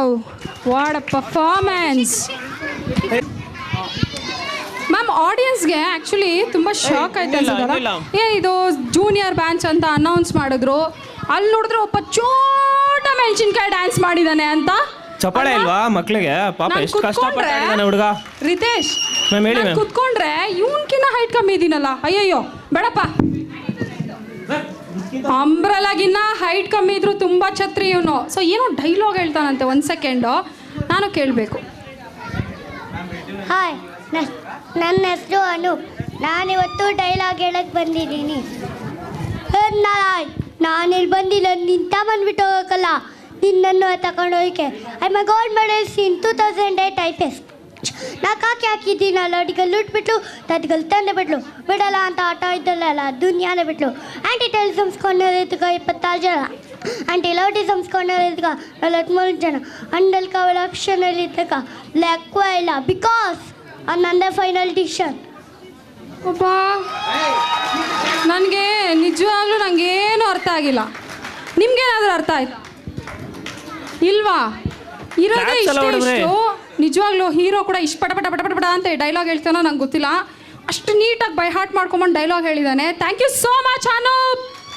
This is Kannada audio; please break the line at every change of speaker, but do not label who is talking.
Wow, what a performance. Ma'am, ಆಡಿಯನ್ಸ್ಗೆ ಆ್ಯಕ್ಚುಲಿ ತುಂಬ ಶಾಕ್ ಆಯ್ತು ಅನ್ಸುತ್ತಲ್ಲ. ಏನಿದು ಜೂನಿಯರ್ ಬ್ಯಾಚ್ ಅಂತ ಅನೌನ್ಸ್ ಮಾಡಿದ್ರು, ಅಲ್ಲಿ ನೋಡಿದ್ರೆ ಒಬ್ಬ ಚೋಟ ಮೆಣಸಿನ್ಕಾಯಿ ಡ್ಯಾನ್ಸ್ ಮಾಡಿದ್ದಾನೆ ಅಂತ.
ಚಪ್ಪಾಳೆ ಇಲ್ವಾ ಮಕ್ಳಿಗೆ? ಪಾಪ ಎಷ್ಟು ಕಷ್ಟಪಟ್ಟಿದ್ದಾನೆ ಹುಡುಗ.
ರಿತೇಶ್,
ಮ್ಯಾಮ್ ಹೇಳಿ ಮ್ಯಾಮ್.
ಕುತ್ಕೊಂಡ್ರೆ ಇವನ್ಕಿನ್ನ ಹೈಟ್ ಕಮ್ಮಿ ಇದೀನಲ್ಲ. ಅಯ್ಯಯ್ಯೋ ಬೇಡಪ್ಪ, ಅಂಬ್ರಲಾಗಿನ್ನ ಹೈಟ್ ಕಮ್ಮಿ ಇದ್ರು ತುಂಬ ಛತ್ರಿ ಇವನು. ಸೊ ಏನೋ ಡೈಲಾಗ್ ಹೇಳ್ತಾನಂತೆ, 1 ಸೆಕೆಂಡು ನಾನು ಕೇಳಬೇಕು.
ಹಾಯ್, ನನ್ನ ಹೆಸರು ಅನೂಪ್. ನಾನಿವತ್ತು ಡೈಲಾಗ್ ಹೇಳಕ್ಕೆ ಬಂದಿದ್ದೀನಿ. ನಾನಿಲ್ಲಿ ಬಂದಿಲ್ಲ, ನಿಂತ ಬಂದ್ಬಿಟ್ಟು ಹೋಗಕ್ಕಲ್ಲ, ನಿನ್ನನ್ನು ತಗೊಂಡು ಹೋಗಕ್ಕೆ. I my gold medals in 2008 IPS. ನಾ ಕಾಕಿ ಹಾಕಿದ್ದೀನಲ್ಲ, ಅಡಿಗಲ್ಲಿ ಉಟ್ಬಿಟ್ಲು, ತದ್ಗಲ್ಲಿ ತಂದೆ ಬಿಟ್ಲು, ಬಿಡಲ್ಲ ಅಂತ ಆಟ ಇದ್ದಲ್ಲ, ದುನಿಯಾನೇ ಬಿಟ್ಲು. ಆ್ಯಂಟಿ ಟೆಲಿಸಮ್ಸ್ಕೊಂಡಿದ್ದಕ್ಕ 26 ಜನ, ಆ್ಯಂಟಿ ಲೌಟಿಸಮ್ಸ್ಕೊಂಡಿದ್ದಕ್ಕ 43 ಜನ, ಅಂಡಲ್ ಕವಲ್ ಆಪ್ಷನಲ್ಲಿದ್ದಕ್ಕ ಲೆಕ್ಕವೇ ಇಲ್ಲ. ಬಿಕಾಸ್ ಅದು ನಂದೇ ಫೈನಲ್ ಡಿಸಿಷನ್.
ಒಬ್ಬ ನನಗೆ ನಿಜವಾಗ್ಲೂ ನನಗೇನು ಅರ್ಥ ಆಗಿಲ್ಲ. ನಿಮ್ಗೇನಾದರೂ ಅರ್ಥ ಆಯ್ತು ಇಲ್ವಾ? ಇರೋದೇ ಇಷ್ಟು. ನಿಜವಾಗ್ಲೂ ಹೀರೋ ಕೂಡ ಇಷ್ಟು ಪಟ ಪಟ ಪಟ ಪಟ ಪಟ ಅಂತ ಡೈಲಾಗ್ ಹೇಳ್ತಾನೋ ನಂಗೆ ಗೊತ್ತಿಲ್ಲ. ಅಷ್ಟು ನೀಟಾಗಿ ಬೈ ಹಾರ್ಟ್ ಮಾಡ್ಕೊಂಬಂದು ಡೈಲಾಗ್ ಹೇಳಿದ್ದಾನೆ. Thank you so much Anoop.